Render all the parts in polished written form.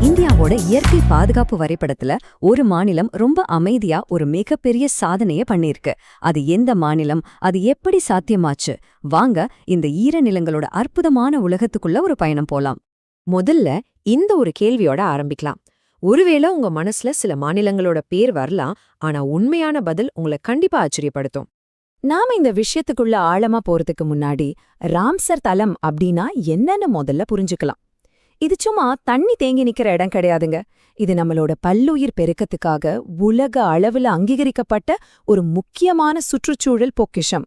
இந்தியாவோட இயற்கை பாதுகாப்பு வரைபடத்துல ஒரு மாநிலம் ரொம்ப அமைதியா ஒரு மிகப்பெரிய சாதனைய பண்ணிருக்கு. அது எந்த மாநிலம், அது எப்படி சாத்தியமாச்சு? வாங்க இந்த ஈரநிலங்களோட அற்புதமான உலகத்துக்குள்ள ஒரு பயணம் போலாம். முதல்ல இந்த ஒரு கேள்வியோட ஆரம்பிக்கலாம். ஒருவேளை உங்க மனசுல சில மாநிலங்களோட பேர் வரலாம், ஆனா உண்மையான பதில் உங்களை கண்டிப்பா ஆச்சரியப்படுத்தும். நாம இந்த விஷயத்துக்குள்ள ஆழமா போறதுக்கு முன்னாடி ராம்சர் தலம் அப்படின்னா என்னன்னு முதல்ல புரிஞ்சுக்கலாம். இது சும்மா தண்ணி தேங்கி நிக்கிற இடம் கிடையாதுங்க. இது நம்மளோட பல்லுயிர் பெருக்கத்துக்காக உலக அளவுல அங்கீகரிக்கப்பட்ட ஒரு முக்கியமான சுற்றுச்சூழல் பொக்கிஷம்.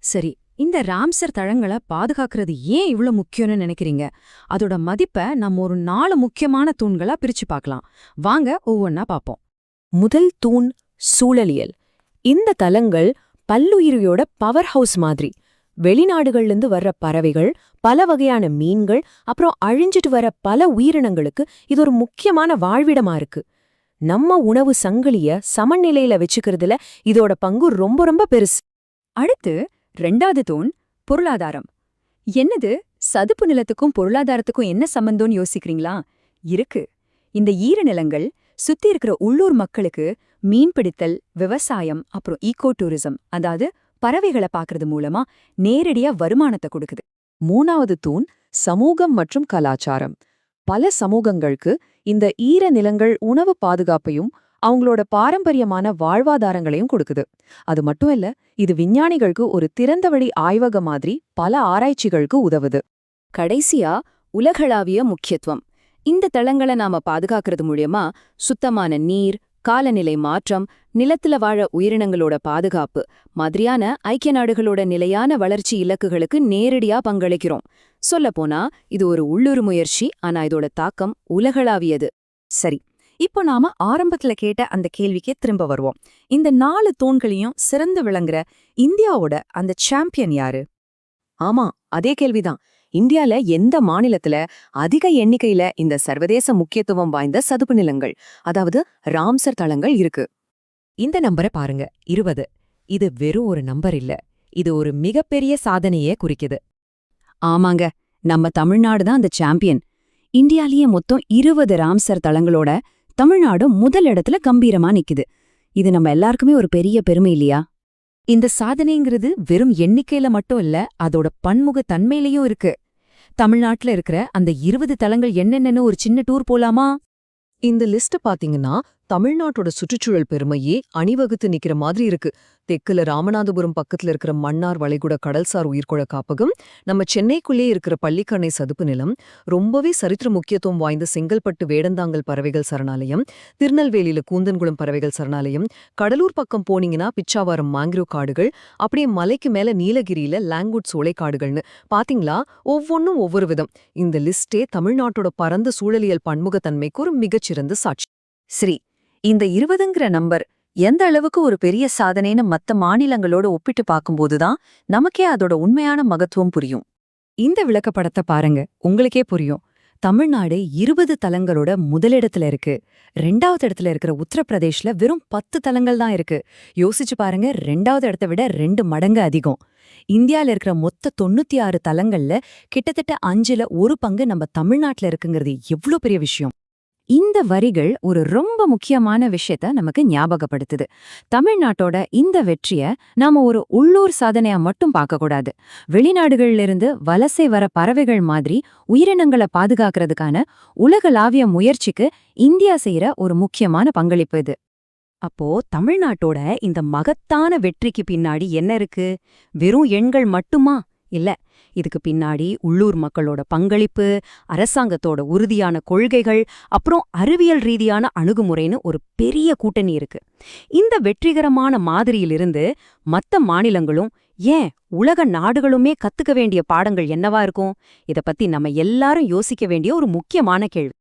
சரி, இந்த ராம்சர் தளங்களை பாதுகாக்கிறது ஏன் இவ்ளோ முக்கியம்னு நினைக்கிறீங்க? அதோட மதிப்பை நம்ம ஒரு 4 முக்கியமான தூண்களா பிரிச்சு பார்க்கலாம். வாங்க ஒவ்வொன்னா பாப்போம். முதல் தூண் சூழலியல். இந்த தலங்கள் பல்லுயிரியோட பவர் ஹவுஸ் மாதிரி. வெளிநாடுகள்லேருந்து வர்ற பறவைகள், பல வகையான மீன்கள், அப்புறம் அழிஞ்சிட்டு வர பல உயிரினங்களுக்கு இது ஒரு முக்கியமான வாழ்விடமா இருக்கு. நம்ம உணவு சங்கிலிய சமநிலையில வச்சுக்கிறதுல இதோட பங்கு ரொம்ப ரொம்ப பெருசு. அடுத்து 2வது தூண் பொருளாதாரம். என்னது, சதுப்பு நிலத்துக்கும் பொருளாதாரத்துக்கும் என்ன சம்பந்தம்னு யோசிக்கிறீங்களா? இருக்கு. இந்த ஈரநிலங்கள் சுத்தி இருக்கிற உள்ளூர் மக்களுக்கு மீன்பிடித்தல், விவசாயம், அப்புறம் ஈகோ டூரிசம், அதாவது பறவைகளை பார்க்கறது மூலமா நேரடியா வருமானத்தை கொடுக்குது. 3வது தூண் சமூகம் மற்றும் கலாச்சாரம். பல சமூகங்களுக்கு இந்த ஈரநிலங்கள் உணவு பாதுகாப்பையும் அவங்களோட பாரம்பரியமான வாழ்வாதாரங்களையும் கொடுக்குது. அது மட்டும் இல்ல, இது விஞ்ஞானிகளுக்கு ஒரு திறந்தவெளி ஆய்வக மாதிரி பல ஆராய்ச்சிகளுக்கு உதவுது. கடைசியா உலகளாவிய முக்கியத்துவம். இந்த தளங்களை நாம பாதுகாக்கிறது மூலியமா சுத்தமான நீர், காலநிலை மாற்றம், நிலத்துல வாழ உயிரினங்களோட பாதுகாப்பு மாதிரியான ஐக்கிய நாடுகளோட நிலையான வளர்ச்சி இலக்குகளுக்கு நேரடியா பங்களிக்கிறோம். சொல்லப்போனா இது ஒரு உள்ளூர் முயற்சி, ஆனா இதோட தாக்கம் உலகளாவியது. சரி, இப்போ நாம ஆரம்பத்துல கேட்ட அந்த கேள்விக்கே திரும்ப வருவோம். இந்த 4 தூண்களையும் சிறந்து விளங்குற இந்தியாவோட அந்த சாம்பியன் யாரு? ஆமா, அதே கேள்விதான். இந்தியால எந்த மாநிலத்துல அதிக எண்ணிக்கையில இந்த சர்வதேச முக்கியத்துவம் வாய்ந்த சதுப்பு நிலங்கள், அதாவது ராம்சர் தளங்கள் இருக்கு? இந்த நம்பரை பாருங்க, 20. இது வெறும் ஒரு நம்பர் இல்ல, இது ஒரு மிகப்பெரிய சாதனையே குறிக்குது. ஆமாங்க, நம்ம தமிழ்நாடு தான் அந்த சாம்பியன். இந்தியாலேயே மொத்தம் 20 ராம்சர் தளங்களோட தமிழ்நாடு முதல் இடத்துல கம்பீரமா நிக்குது. இது நம்ம எல்லாருக்குமே ஒரு பெரிய பெருமை இல்லையா? இந்த சாதனைங்கிறது வெறும் எண்ணிக்கையில மட்டும் இல்ல, அதோட பன்முக தன்மையிலையும் இருக்கு. தமிழ்நாட்டுல இருக்கிற அந்த 20 தலங்கள் என்னென்னு ஒரு சின்ன டூர் போலாமா? இந்த லிஸ்ட் பாத்தீங்கன்னா தமிழ்நாட்டோட சுற்றுச்சூழல் பெருமையே அணிவகுத்து நிக்கிற மாதிரி இருக்கு. தெற்குல ராமநாதபுரம் பக்கத்துல இருக்கிற மன்னார் வளைகுடா கடல்சார் உயிர்கோள காப்பகம், நம்ம சென்னைக்குள்ளே இருக்கிற பள்ளிக்கரணை சதுப்பு நிலம், ரொம்பவே சரித்திர முக்கியத்துவம் வாய்ந்த செங்கல்பட்டு வேடந்தாங்கல் பறவைகள் சரணாலயம், திருநெல்வேலியில கூந்தன்குளம் பறவைகள் சரணாலயம், கடலூர் பக்கம் போனீங்கன்னா பிச்சாவரம் மாங்க்ரோவ் காடுகள், அப்படியே மலைக்கு மேல நீலகிரியில லாங்குட் சோலைக்காடுகள்னு பாத்தீங்களா, ஒவ்வொன்னும் ஒவ்வொரு விதம். இந்த லிஸ்டே தமிழ்நாட்டோட பரந்த சூழலியல் பன்முகத்தன்மைக்கு ஒரு மிகச்சிறந்த சாட்சி. சரி, இந்த 20ங்கிற நம்பர் எந்த அளவுக்கு ஒரு பெரிய சாதனைன்னு மத்த மாநிலங்களோட ஒப்பிட்டு பார்க்கும்போதுதான் நமக்கே அதோட உண்மையான மகத்துவம் புரியும். இந்த விளக்கப்படத்தை பாருங்க, உங்களுக்கே புரியும். தமிழ்நாடு 20 தலங்களோட முதலிடத்துல இருக்கு. 2வது இடத்துல இருக்கிற உத்தரப்பிரதேஷ்ல வெறும் 10 தலங்கள் தான் இருக்கு. யோசிச்சு பாருங்க, 2வது இடத்தை விட 2 மடங்கு அதிகம். இந்தியால இருக்கிற மொத்த 96 தலங்கள்ல கிட்டத்தட்ட 5ல் 1 பங்கு நம்ம தமிழ்நாட்டுல இருக்குங்கிறது எவ்வளவு பெரிய விஷயம். இந்த வரிகள் ஒரு ரொம்ப முக்கியமான விஷயத்த நமக்கு ஞாபகப்படுத்துது. தமிழ்நாட்டோட இந்த வெற்றிய நாம ஒரு உள்ளூர் சாதனையா மட்டும் பார்க்கக்கூடாது. வெளிநாடுகள்ல வலசை வர பறவைகள் மாதிரி உயிரினங்களை பாதுகாக்கிறதுக்கான உலகளாவிய முயற்சிக்கு இந்தியா செய்யற ஒரு முக்கியமான பங்களிப்பு இது. அப்போ தமிழ்நாட்டோட இந்த மகத்தான வெற்றிக்கு பின்னாடி என்ன இருக்கு? வெறும் எண்கள் மட்டுமா? இல்ல, இதுக்கு பின்னாடி உள்ளூர் மக்களோட பங்களிப்பு, அரசாங்கத்தோட உறுதியான கொள்கைகள், அப்புறம் அறிவியல் ரீதியான அணுகுமுறைன்னு ஒரு பெரிய கூட்டணி இருக்கு. இந்த வெற்றிகரமான மாதிரியிலிருந்து மத்த மாநிலங்களும், ஏன் உலக நாடுகளுமே கத்துக்க வேண்டிய பாடங்கள் என்னவா இருக்கும்? இத பத்தி நம்ம எல்லாரும் யோசிக்க வேண்டிய ஒரு முக்கியமான கேள்வி.